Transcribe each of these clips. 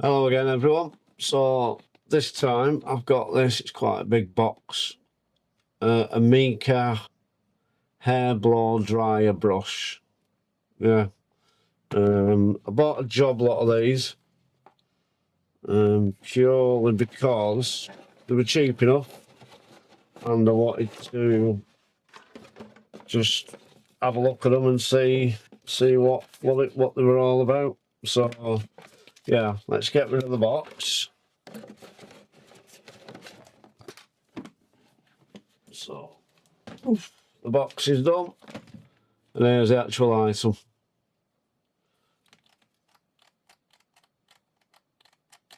Hello again, everyone. So this time I've got this. It's quite a big box. Amika Hair Blow Dryer Brush. Yeah. I bought a job lot of these purely because they were cheap enough, and I wanted to just have a look at them and see what they were all about. So yeah, let's get rid of the box. So the box is done, and there's the actual item.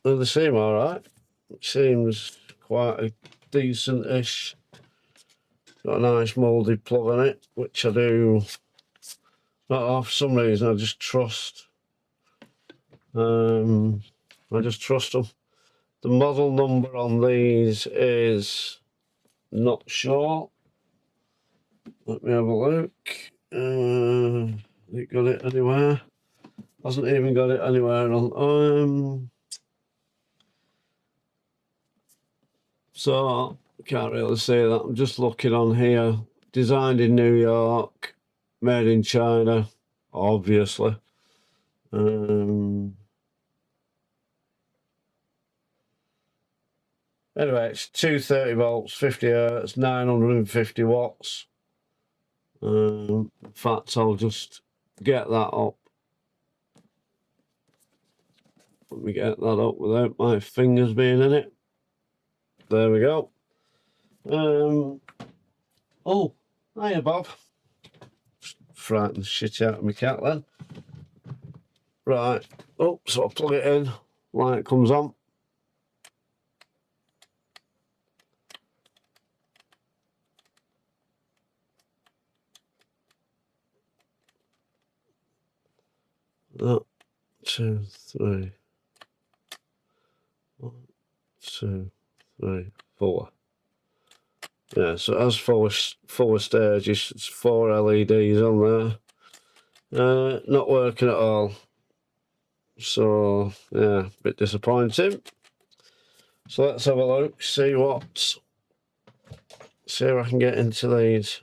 They seem alright. It seems quite a decent-ish. Got a nice moulded plug on it, which I do. Not for some reason, I just trust. I just trust them. The model number on these is not sure. Let me have a look. It got it anywhere? Hasn't even got it anywhere on. So can't really say that. I'm just looking on here. Designed in New York, made in China, obviously. Anyway, it's 230 volts, 50 hertz, 950 watts. In fact, I'll just get that up. Let me get that up without my fingers being in it. There we go. Oh, hiya, Bob. Frightened the shit out of my cat then. Right. Oh, so I'll plug it in. Light comes on. That, 2, 3. 1, 2, 3, 4. Yeah, so it has four stages. It's 4 LEDs on there. Not working at all. So yeah, a bit disappointing. So let's have a look, see if I can get into these.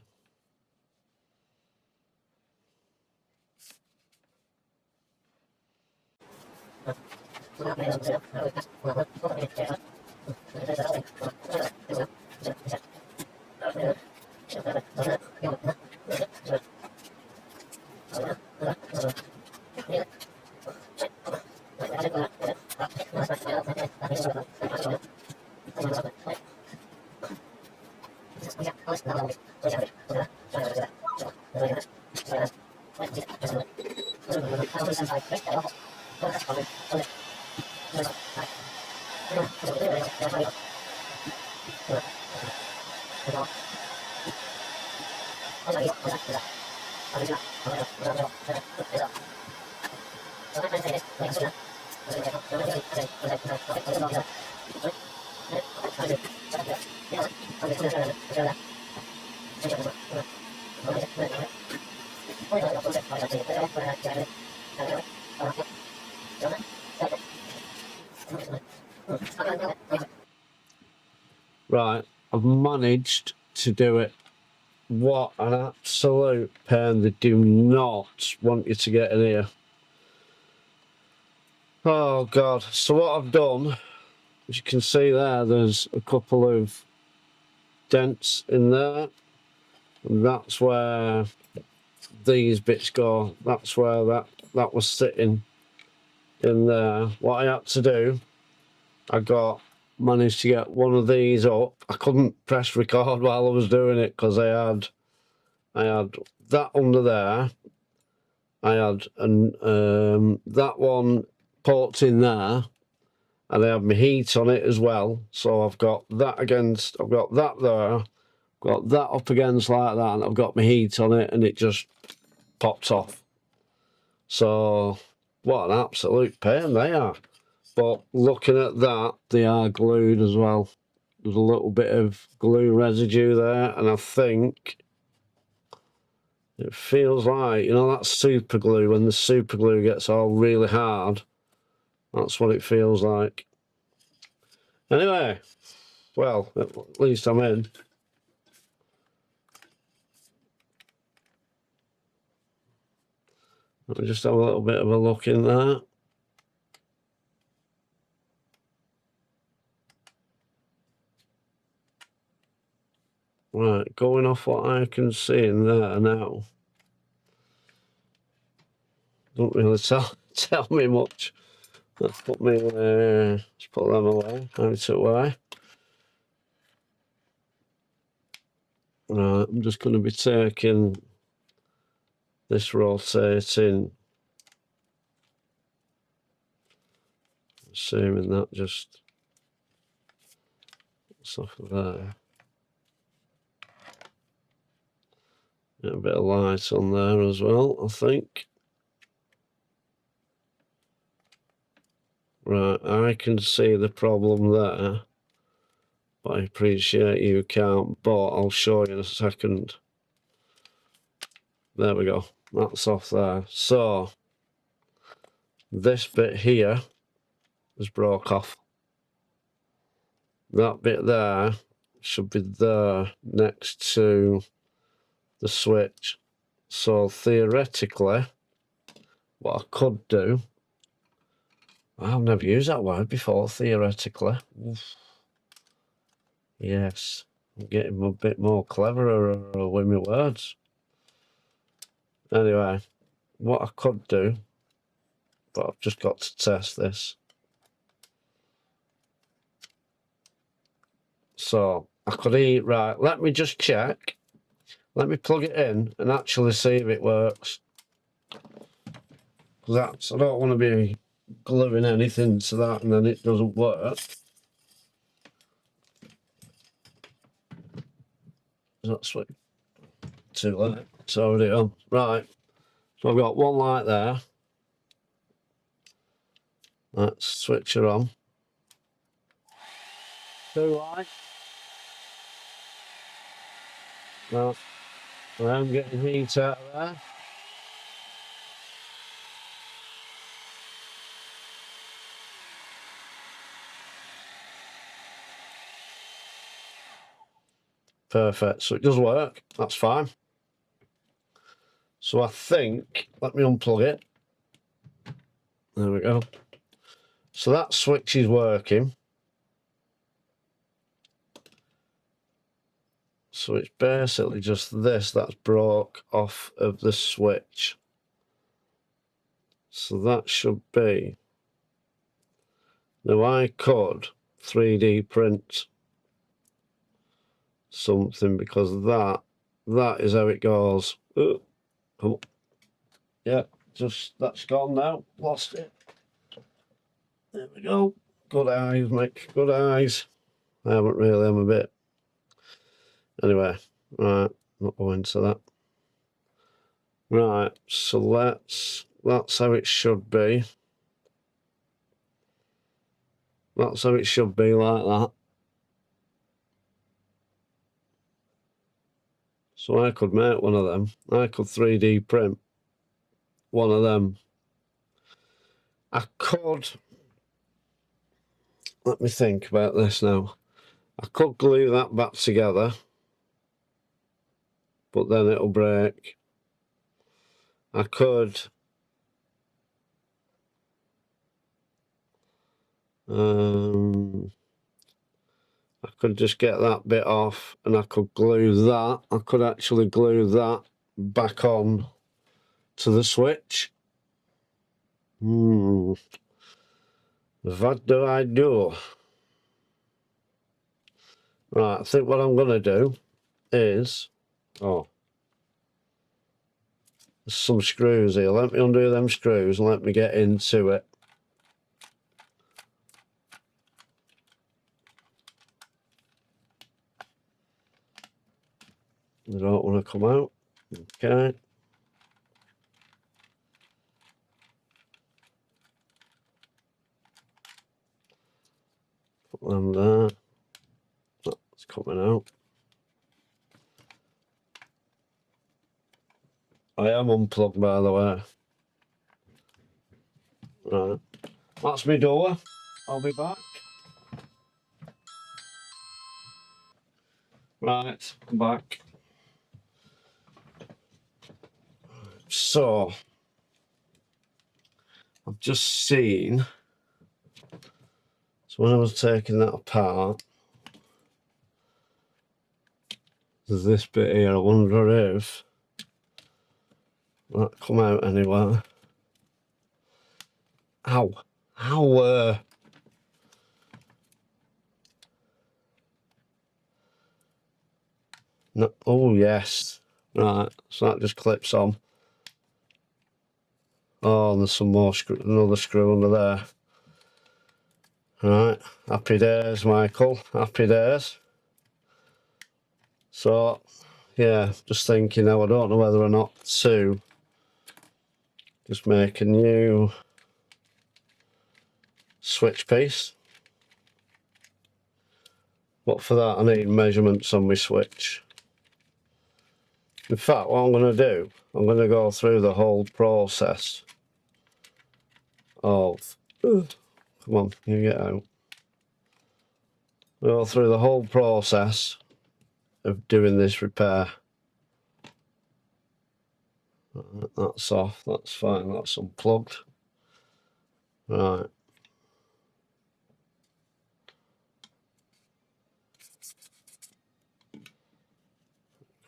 Right, I've managed to do it. What an absolute pain. They do not want you to get in here. Oh God. So what I've done, as you can see there's a couple of dents in there, and that's where these bits go. That's where that was sitting in there. What I had to do, managed to get one of these up. I couldn't press record while I was doing it because I had that under there. I had that one port in there, and I have my heat on it as well. So I've got that there, got that up against like that, and I've got my heat on it, and it just popped off. So what an absolute pain they are. But looking at that, they are glued as well. There's a little bit of glue residue there, and I think it feels like, you know, that super glue, when the super glue gets all really hard, That's what it feels like. Anyway, well, at least I'm in. Let me just have a little bit of a look in there. Right, going off what I can see in there now, don't really tell me much. Let's put them away, out away. Right, I'm just going to be taking this rotating, assuming that just off of there. Get a bit of light on there as well, I think. Right, I can see the problem there, but I appreciate you can't, but I'll show you in a second. There we go, that's off there. So, this bit here is broke off. That bit there should be there next to the switch. So theoretically, what I could do, I've never used that word before, theoretically. Yes, I'm getting a bit more cleverer with my words. Anyway, what I could do, but I've just got to test this. So I could eat, right, let me just check. Let me plug it in and actually see if it works. Because I don't want to be gluing anything to that and then it doesn't work. That's what, too late. It's already on. Right, so I've got one light there. Let's switch her on. Two lights. Now, I'm getting heat out of there. Perfect, so it does work, that's fine. So I think, let me unplug it. There we go. So that switch is working. So it's basically just this that's broke off of the switch. So that should be. Now I could 3D print something because that is how it goes. Come on. Yeah, just that's gone now. Lost it. There we go. Good eyes, Mick. Good eyes. I haven't really, I'm a bit. Anyway, right, not going to that. Right, so that's how it should be. That's how it should be, like that. So I could make one of them. I could 3D print one of them. I could, let me think about this now. I could glue that back together, but then it'll break. I could just get that bit off and I could glue that. I could actually glue that back on to the switch. What do I do? Right, I think what I'm going to do is, there's some screws here. Let me undo them screws and let me get into it. They don't want to come out. Okay. Put them there. That's coming out. I am unplugged, by the way. Right. That's my door. I'll be back. Right, I'm back. So, I've just seen, so when I was taking that apart, there's this bit here. I wonder if that come out anywhere. Ow. Ow. No. Oh, yes. Right, so that just clips on. Oh, and there's some more screw, another screw under there. Right, happy days, Michael. Happy days. So, yeah, just thinking now, I don't know whether or not to just make a new switch piece. But for that, I need measurements on my switch. In fact, what I'm going to do, I'm going to go through the whole process of... come on, you get out. Go through the whole process of doing this repair. That's off, that's fine, that's unplugged. Right.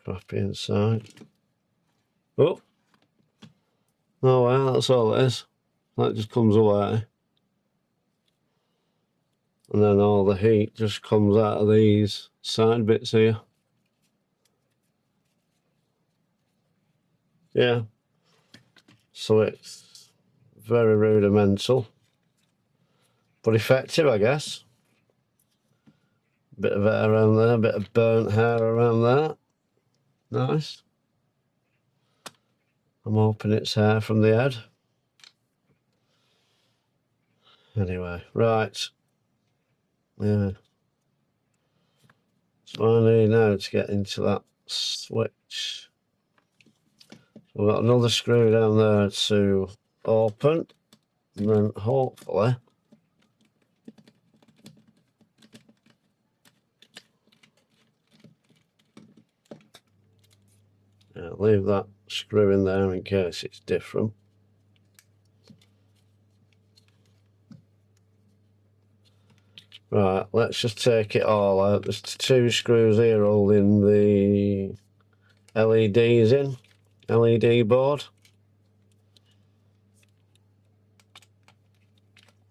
Crappy inside. Oh! No way, that's all it is. That just comes away. And then all the heat just comes out of these side bits here. Yeah. So it's very rudimental, but effective, I guess. Bit of hair around there, bit of burnt hair around there. Nice. I'm hoping it's hair from the head. Anyway, right. Yeah. So I need now to get into that switch. We've got another screw down there to open, and then hopefully leave that screw in there in case it's different. Right, let's just take it all out. There's 2 screws here holding the LEDs in, LED board.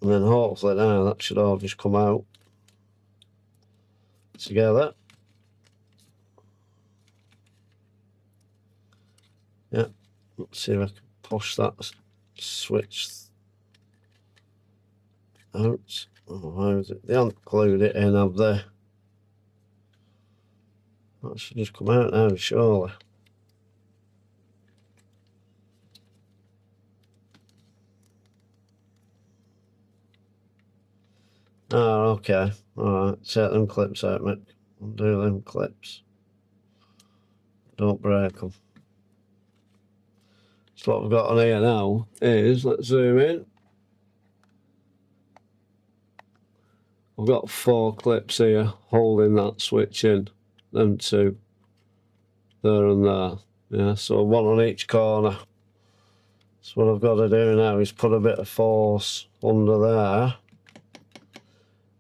And then hopefully now that should all just come out together. Yeah, let's see if I can push that switch out. Oh, how is it? They haven't glued it in, have they? That should just come out now, surely. Oh, okay. Alright, take them clips out, mate. Undo them clips. Don't break them. So what we've got on here now is, let's zoom in. I've got 4 clips here holding that switch in. Them 2. There and there. Yeah, so 1 on each corner. So what I've got to do now is put a bit of force under there.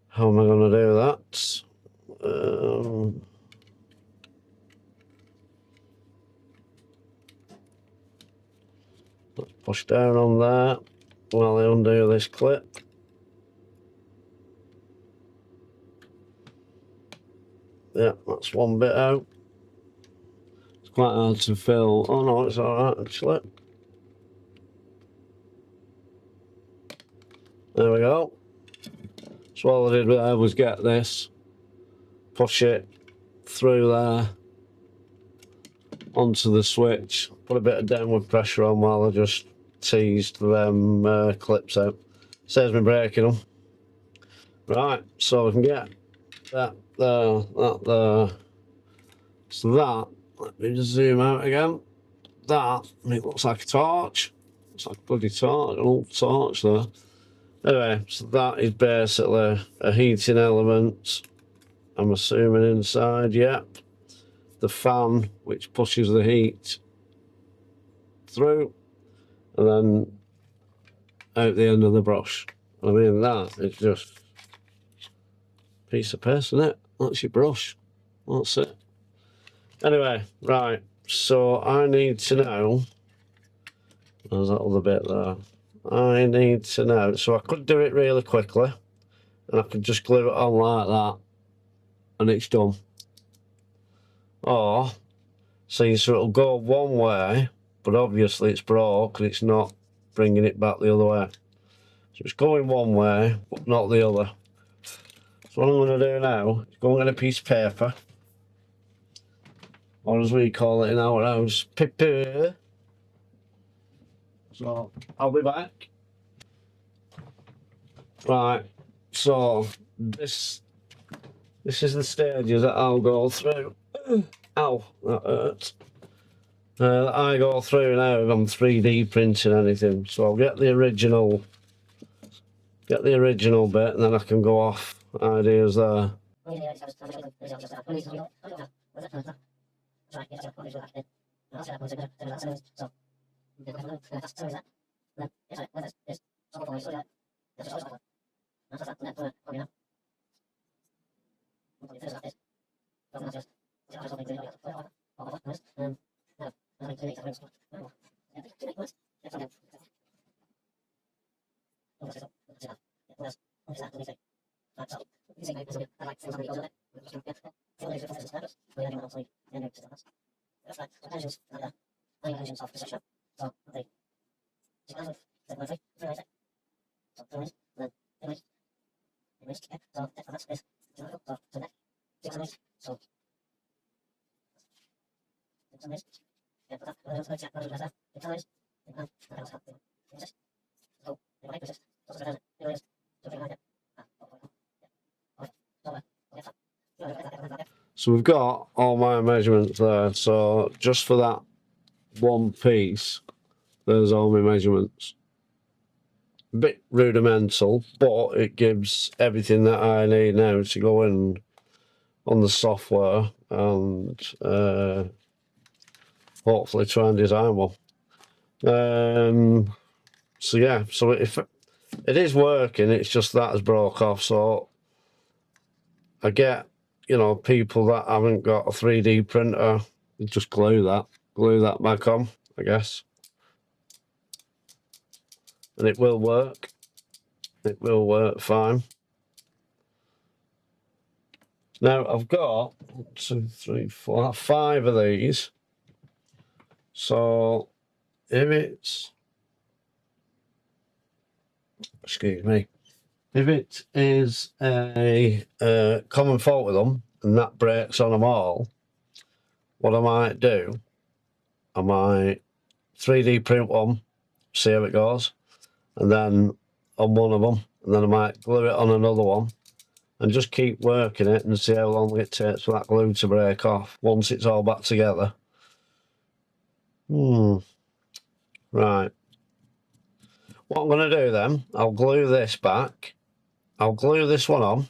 How am I going to do that? Let's push down on there while I undo this clip. Yeah, that's one bit out. It's quite hard to fill. Oh no, it's alright actually. There we go. So all I did there was get this, push it through there onto the switch, put a bit of downward pressure on while I just teased them clips out. Saves me breaking them. Right, so we can get that there, that there. So that, let me just zoom out again. That, it looks like a torch. Looks like a bloody torch, an old torch there. Anyway, so that is basically a heating element, I'm assuming, inside. Yep. The fan which pushes the heat through and then out the end of the brush. I mean, that is just a piece of piss, isn't it? That's your brush. That's it. Anyway, right, so I need to know, there's that other bit there. I need to know, so I could do it really quickly and I could just glue it on like that and it's done. Or, see, so it'll go one way, but obviously it's broke and it's not bringing it back the other way. So it's going one way, but not the other. So what I'm going to do now is go and get a piece of paper, or as we call it in our house, paper. So I'll be back. Right, so this is the stages that I'll go through. Ow, that hurts. I go through now if I'm 3D printing anything. So I'll get the original bit, and then I can go off ideas there. So we've got all my measurements there. So just for that one piece, there's all my measurements. A bit rudimental, but it gives everything that I need now to go in on the software and hopefully try and design one. So yeah, so if it is working, it's just that has broke off. So I get, you know, people that haven't got a 3D printer, just glue that back on, I guess. And it will work. It will work fine. Now I've got 1, 2, 3, 4, 5 of these. So if it's, excuse me, if it is a common fault with them and that breaks on them all, what I might do, I might 3D print one, see how it goes, and then on one of them, and then I might glue it on another one and just keep working it and see how long it takes for that glue to break off once it's all back together. Right. What I'm going to do then, I'll glue this back. I'll glue this one on.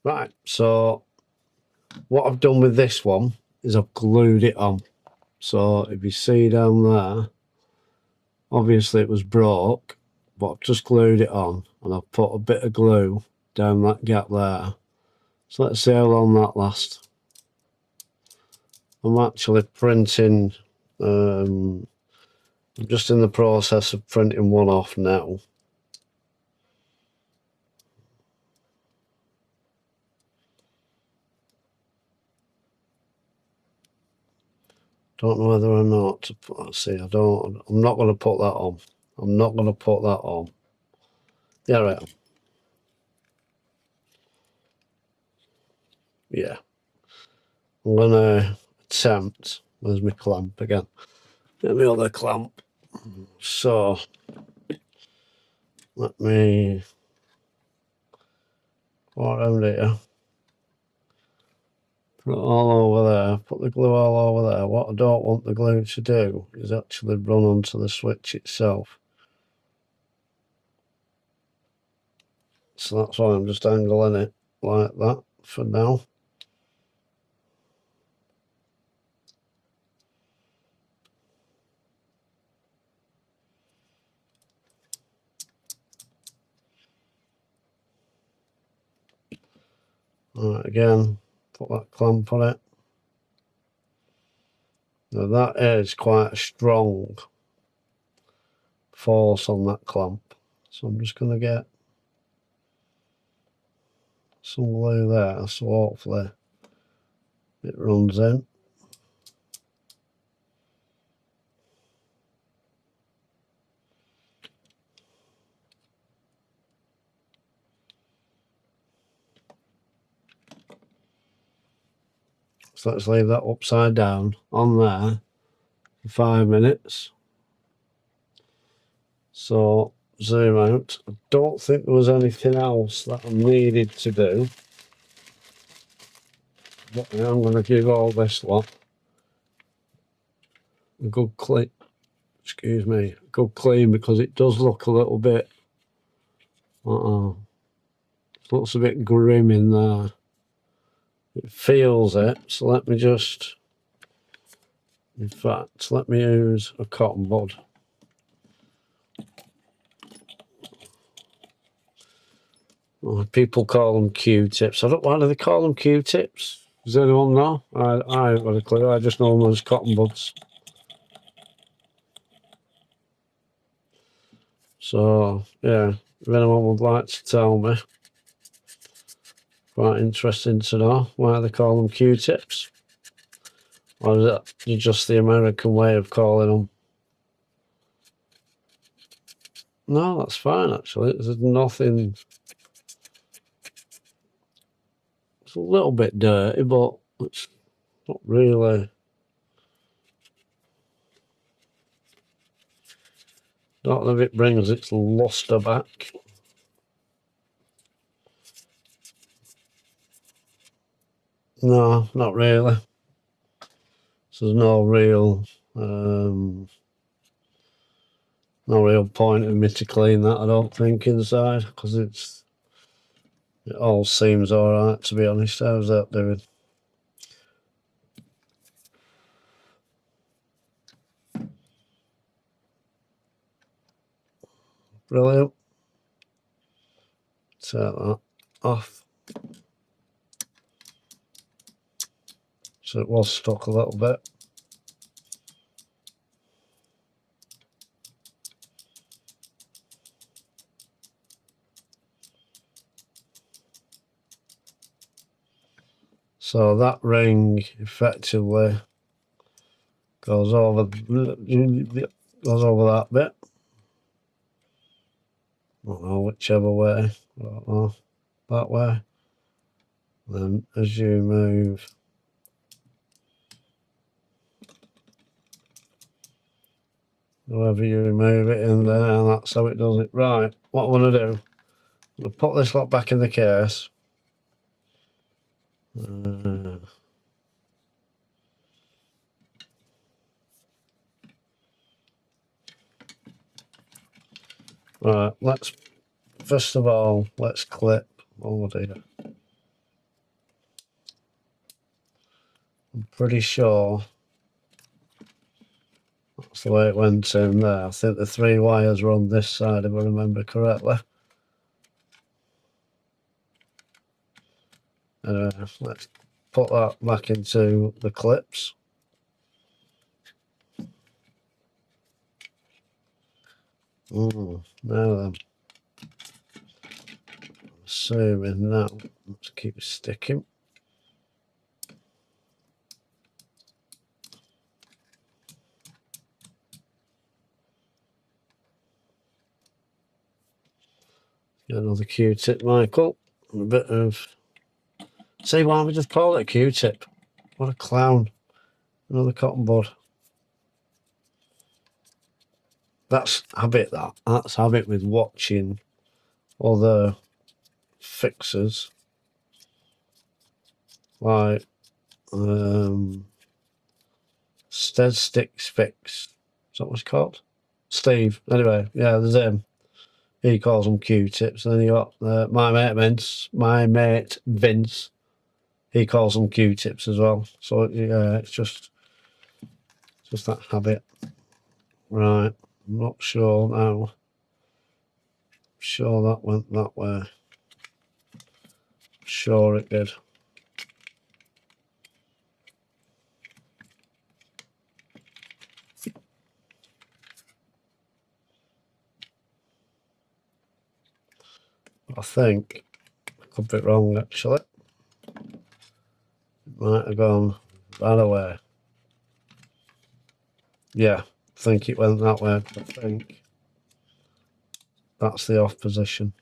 Right, so what I've done with this one is I've glued it on. So if you see down there, obviously it was broke, but I've just glued it on and I've put a bit of glue down that gap there. So let's see how long that lasts. I'm actually printing, I'm just in the process of printing one off now. Don't know whether or not to put, let's see, I'm not going to put that on. I'm not going to put that on. Yeah, right. Yeah. I'm gonna attempt. There's my clamp again. Get my other clamp. So let me go around here. Put it all over there. Put the glue all over there. What I don't want the glue to do is actually run onto the switch itself. So that's why I'm just angling it like that for now. Alright, again, put that clamp on it. Now that is quite a strong force on that clamp. So I'm just going to get some glue there, so hopefully it runs in. So let's leave that upside down on there for 5 minutes. So zoom out. I don't think there was anything else that I needed to do. But I'm going to give all this lot a good clean. Excuse me, good clean, because it does look a little bit. It looks a bit grim in there. It feels it. So let me just. In fact, let me use a cotton bud. Oh, people call them Q-tips. I don't. Why do they call them Q-tips? Does anyone know? I haven't got a clue. I just know them as cotton buds. So yeah, if anyone would like to tell me, quite interesting to know why they call them Q-tips. Or is that just the American way of calling them? No, that's fine actually. There's nothing. It's a little bit dirty, but it's not really. Not if it brings its luster back. No, not really. So there's no real point in me to clean that, I don't think, inside, because it all seems alright, to be honest. How's that doing? Brilliant. Take that off. So it was stuck a little bit. So that ring effectively goes over that bit. I don't know, whichever way. I don't know, that way. Then as you move, however you move it in there, and that's how it does it. Right, what I want to do, I'm going to put this lot back in the case. Right, first of all, let's clip. Oh dear. I'm pretty sure that's the way it went in there. I think the 3 wires were on this side, if I remember correctly. Anyway, let's put that back into the clips. Now then, assuming now, let's keep sticking. Get another Q-tip, Michael. A bit of See, why don't we just call it a Q-tip? What a clown. Another cotton bud. That's habit, that. That's habit with watching other fixers. Like, Stead Sticks Fix. Is that what it's called? Steve. Anyway, yeah, there's him. He calls them Q-tips. And then you got my mate Vince. He calls them Q-tips as well. So yeah, it's just that habit. Right. I'm not sure now. I'm sure that went that way. I'm sure it did. I think I could be wrong actually. It might have gone that way. Yeah, I think it went that way. I think that's the off position.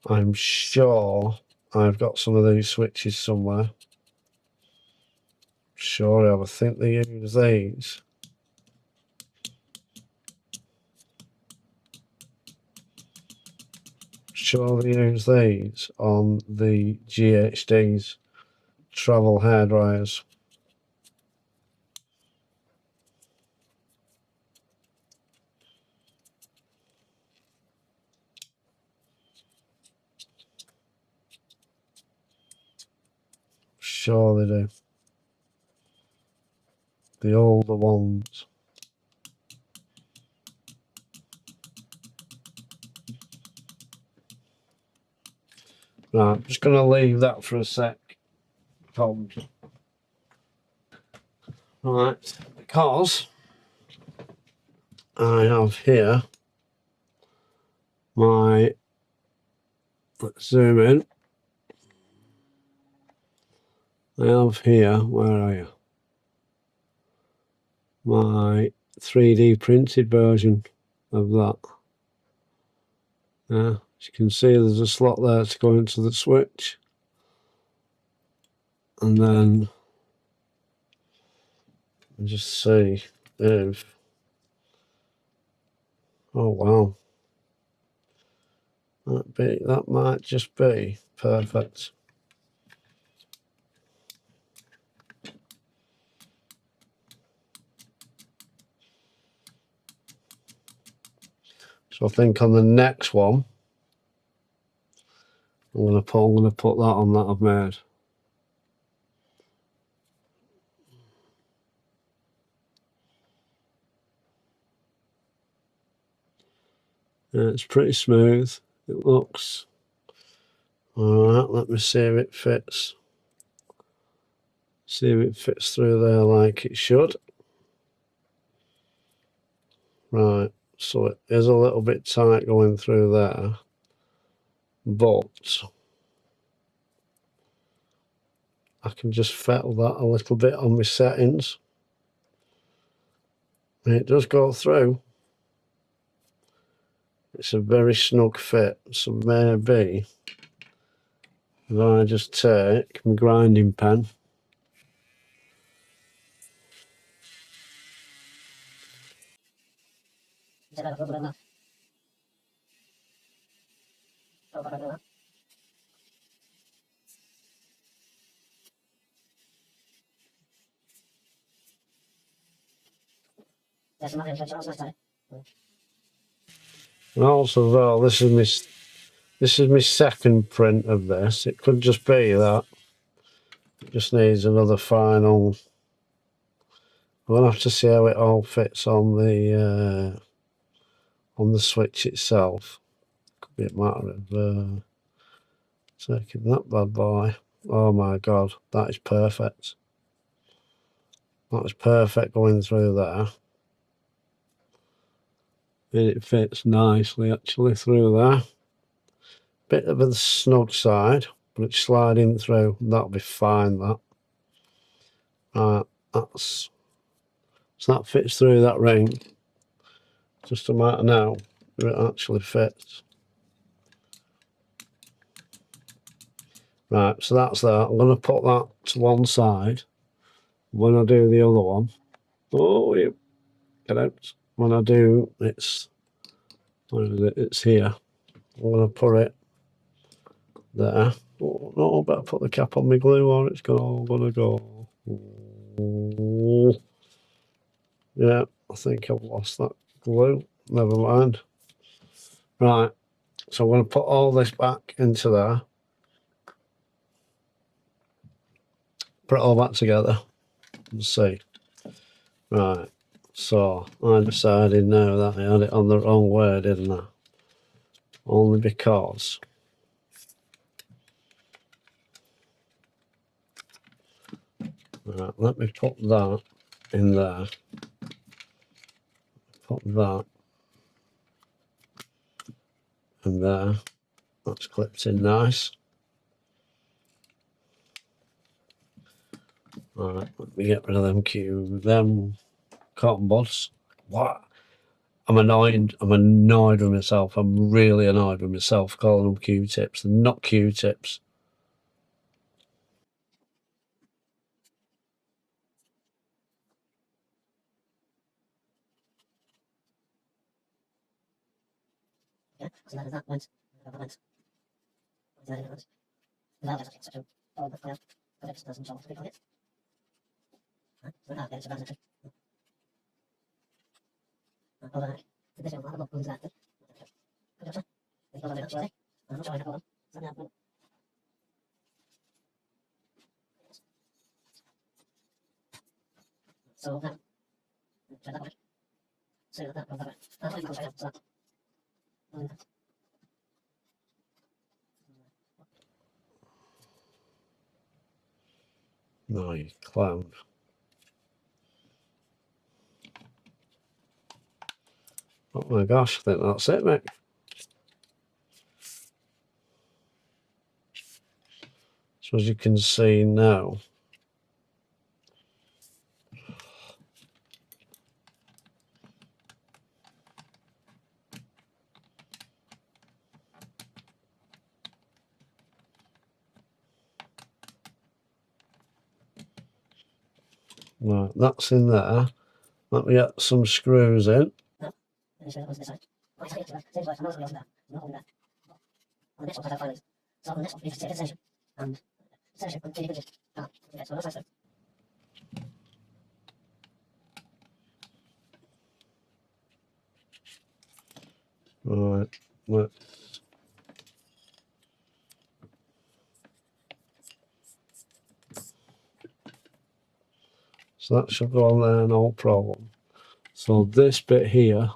I'm sure I've got some of these switches somewhere. Sure I have. I think they use these. Sure they use these on the GHD's travel hairdryers. Sure they do. The older ones. Right, I'm just going to leave that for a sec. Tom. Right, because I have here my, let's zoom in. I have here, where are you? My 3D printed version of that. Yeah, as you can see, there's a slot there to go into the switch. And then just see if, oh wow, that might just be perfect. So I think on the next one, I'm gonna put that on that I've made. Yeah, it's pretty smooth. It looks. Alright, let me see if it fits. See if it fits through there like it should. Right, so it is a little bit tight going through there, but I can just fettle that a little bit on my settings. And it does go through. It's a very snug fit, so maybe if I just take my grinding pen and also as well, this is my second print of this. It could just be that it just needs another final. We'll have to see how it all fits on the switch itself. Could be a matter of taking that bad boy. Oh my god, that is perfect. That was perfect going through there. And it fits nicely actually through there. Bit of a snug side, but it's sliding through. That'll be fine, that. That's so that fits through that ring. Just a matter now if it actually fits. Right, so that's that. I'm going to put that to one side. When I do the other one, oh, you get out. When I do, it's where is it? It's here. I'm going to put it there. Oh, no, I better put the cap on my glue or it's all going to go. Oh. Yeah, I think I've lost that glue. Never mind. Right, so I'm going to put all this back into there. Put it all back together and see. Right, so I decided now that I had it on the wrong way, didn't I? Only because right, let me put that in there. Put that in there. That's clipped in nice. Alright, let me get rid of them cotton buds. What? I'm annoyed with myself. I'm really annoyed with myself calling them Q-tips. They're not Q-tips. Yeah, so that went. That went. Without it, such a horrible player. But it doesn't solve the it. So that gets a bad. Hold on. This one, I'll lose that. I'm not sure I have one. So that. Try that way. So that. I don't even so that. No, you clown. Oh my gosh, I think that's it, mate. So as you can see now, right, that's in there. Let me get some screws in. Right, so that should go on there, no problem. So this bit here,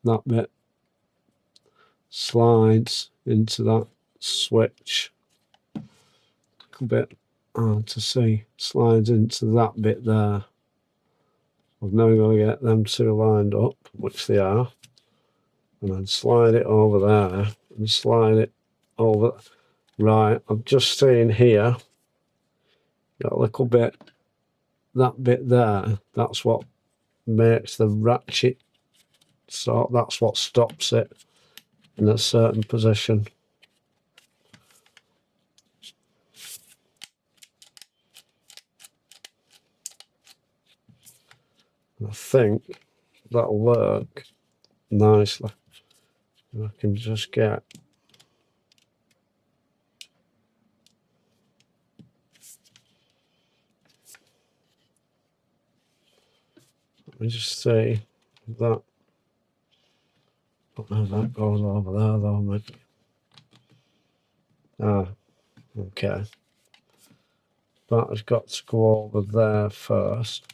that bit slides into that switch. A bit hard to see. Slides into that bit there. I've now got to get them two lined up, which they are, and then slide it over there and slide it over. Right, I'm just saying here, got a little bit, that bit there, that's what makes the ratchet, so that's what stops it in a certain position. I think that'll work nicely. I can just get let me just see that. Oh, that goes over there though, mate. Ah, okay. That has got to go over there first.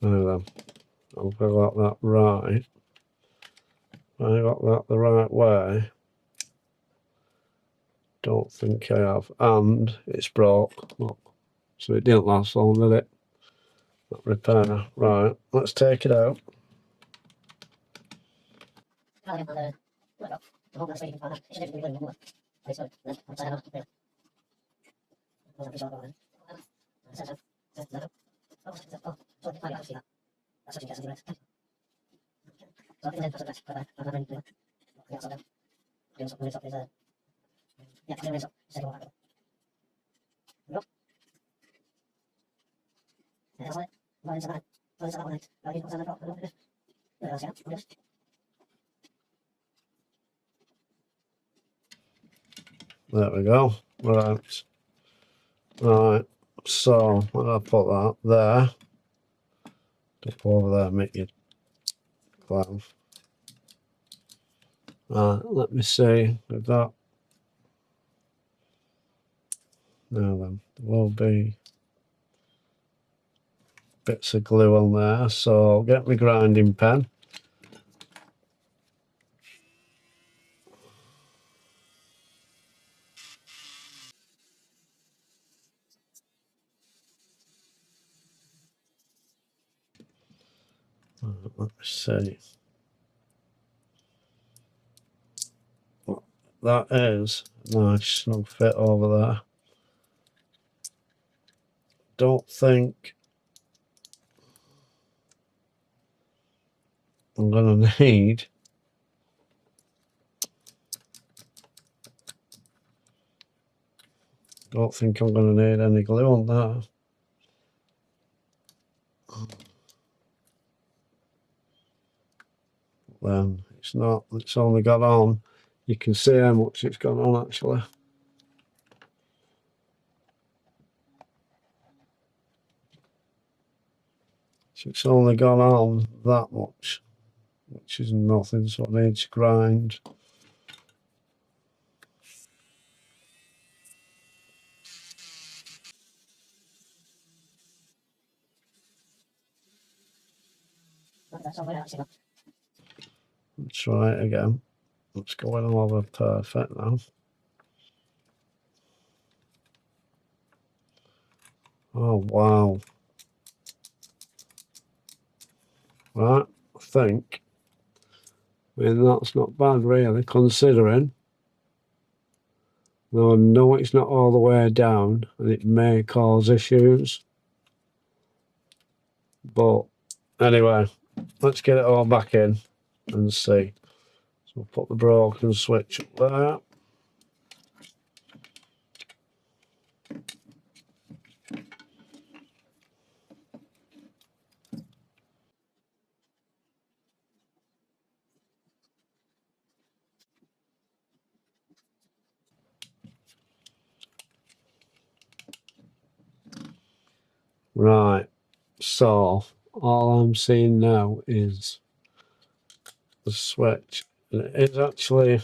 Now then, I've got that right. I got that the right way. Don't think I have. And it's broke. Look. So it didn't last long, did it? That repair. Right, let's take it out. There we go. Right. Right. So when I put that there, up over there, make you clown. Right, let me see if that. Now then, there will be bits of glue on there, so I'll get my grinding pen. Let me see. That is nice snug fit over there. Don't think I'm gonna need any glue on that. Then it's only got on. You can see how much it's got on actually. So it's only gone on that much, which is nothing, so I need to grind. Let's try it again. It's going over perfect now. Oh wow. Right, I think. I mean, that's not bad really, considering. Though I know it's not all the way down and it may cause issues. But anyway, let's get it all back in and see. So we'll put the broken switch up there. Right, so all I'm seeing now is the switch. And it is actually,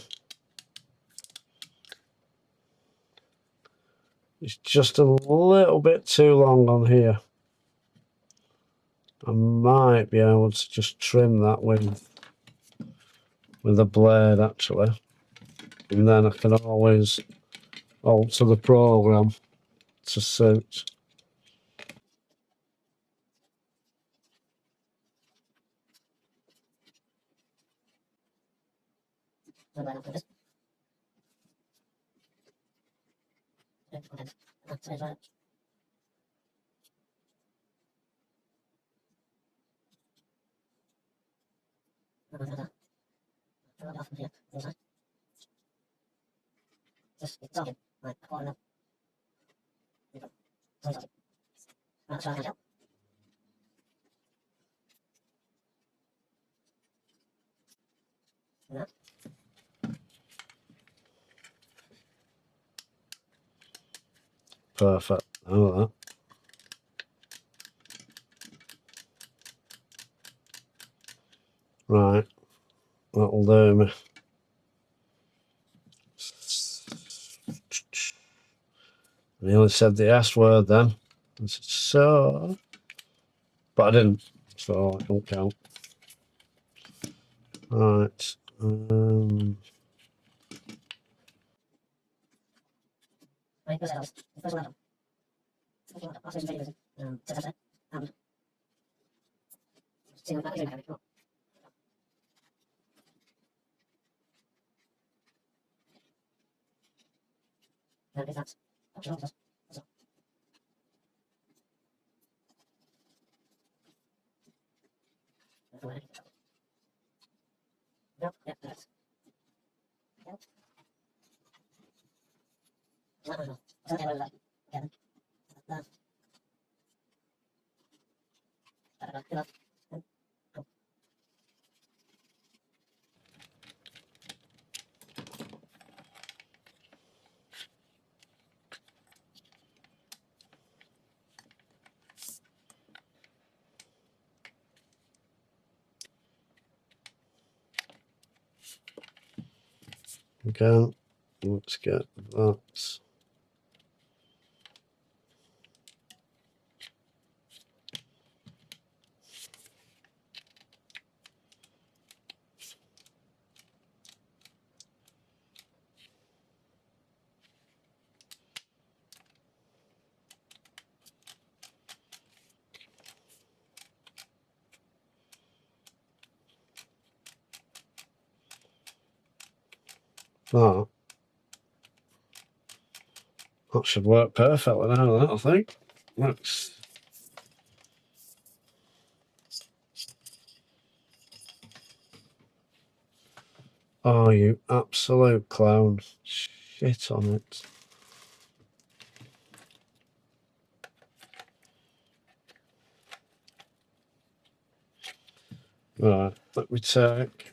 it's just a little bit too long on here. I might be able to just trim that with a blade actually, and then I can always alter the program to suit. Perfect. Oh, that. Right, that'll do me. I nearly said the S word then. I said, so, but I didn't, so it don't count. Right, Again, let's get that. That should work perfectly now, I think. Let's... Oh, you absolute clown. Shit on it. Right, let me take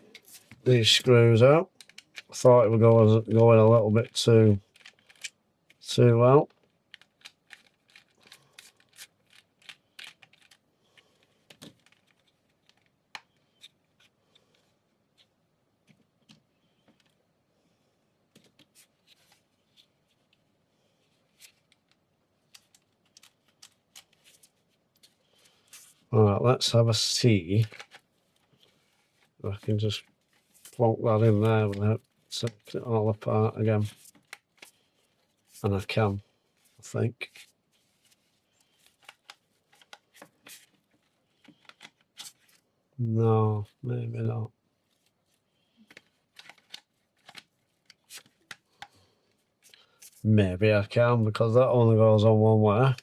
these screws out. I thought it would going a little bit too well. Alright, let's have a see if I can just plonk that in there without taking it all apart again. And I can, I think. No, maybe not. Maybe I can, because that only goes on one way.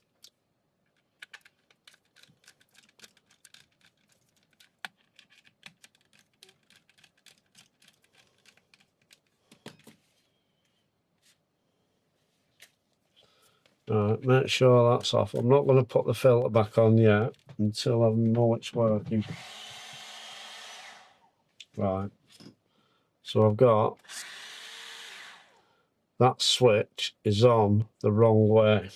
Alright, make sure that's off. I'm not going to put the filter back on yet until I know it's working. Right. So I've got that switch is on the wrong way,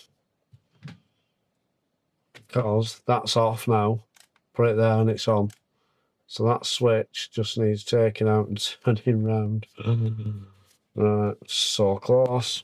because that's off now. Put it there and it's on. So that switch just needs taking out and turning round. Right, so close.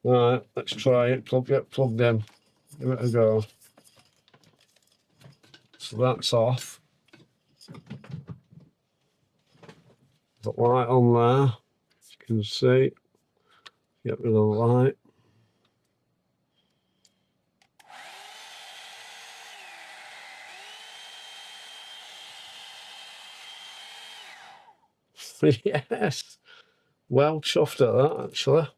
Right, let's try it. Get plugged in. Give it a go. So that's off. The light on there, as you can see. Get rid of the light. Yes, well chuffed at that actually.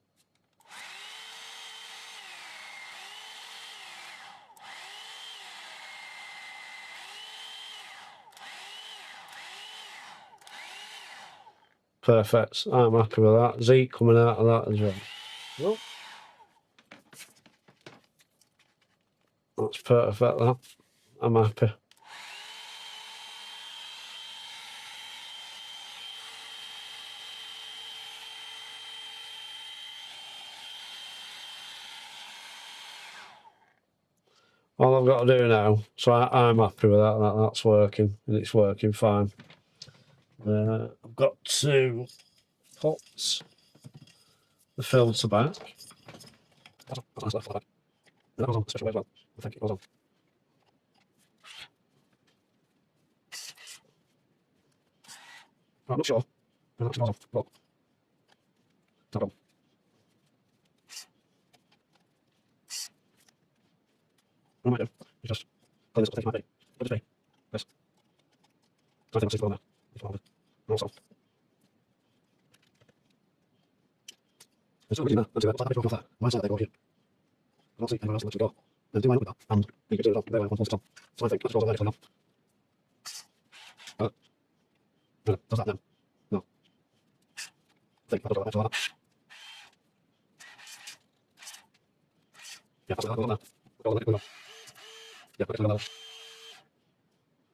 Perfect. I'm happy with that. Zeke coming out of that as well. Well, that's perfect. That I'm happy. all I've got to do now, so I'm happy with that, that's working, and it's working fine. I've got to put the filter back. That goes on a special way as well. I think it goes on. I'm not sure. I'm not sure. But not on. What I might do is just clean this up, take my day. What did it be? This. I think I'll see it now. And also, there's no reason there. Let's do that. What's happening with that? Why is that they go here? I don't see anywhere else unless we go. And do line up with that. And you can do it on. There, once it's on. So I think that's all there now. No, does that now? No. I think I'll do that after that. Yeah, that's what I'll do now. Go on, go. Yeah, put it on there.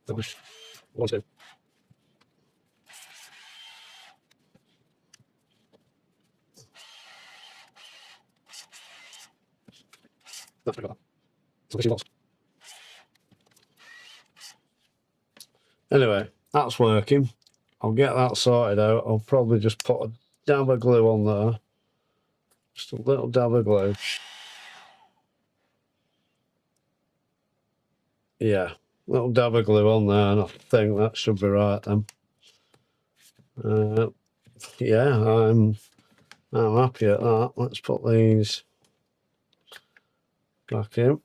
That was 1, 2. That's pretty good. So this is lots. Anyway, that's working. I'll get that sorted out. I'll probably just put a dab of glue on there. Just a little dab of glue. Yeah, little dab of glue on there, and I think that should be right then. Yeah, I'm happy at that. Let's put these back in.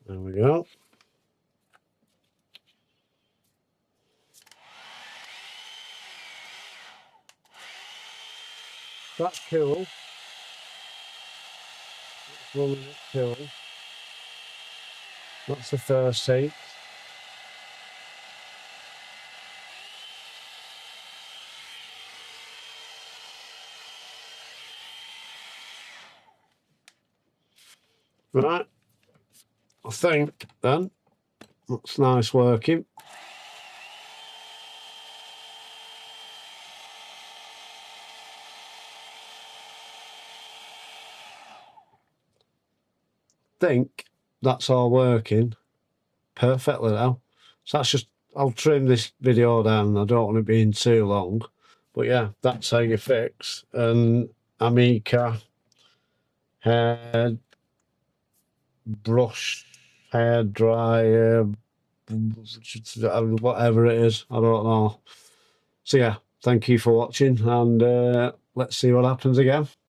There we go. That's cool. That's running it cool. That's the first seat. Right. I think then that's nice working. Think that's all working perfectly now. So that's just, I'll trim this video down. I don't want it being too long, but yeah, that's how you fix an Amika hair brush, hair dryer, whatever it is, I don't know. So yeah, thank you for watching, and let's see what happens again.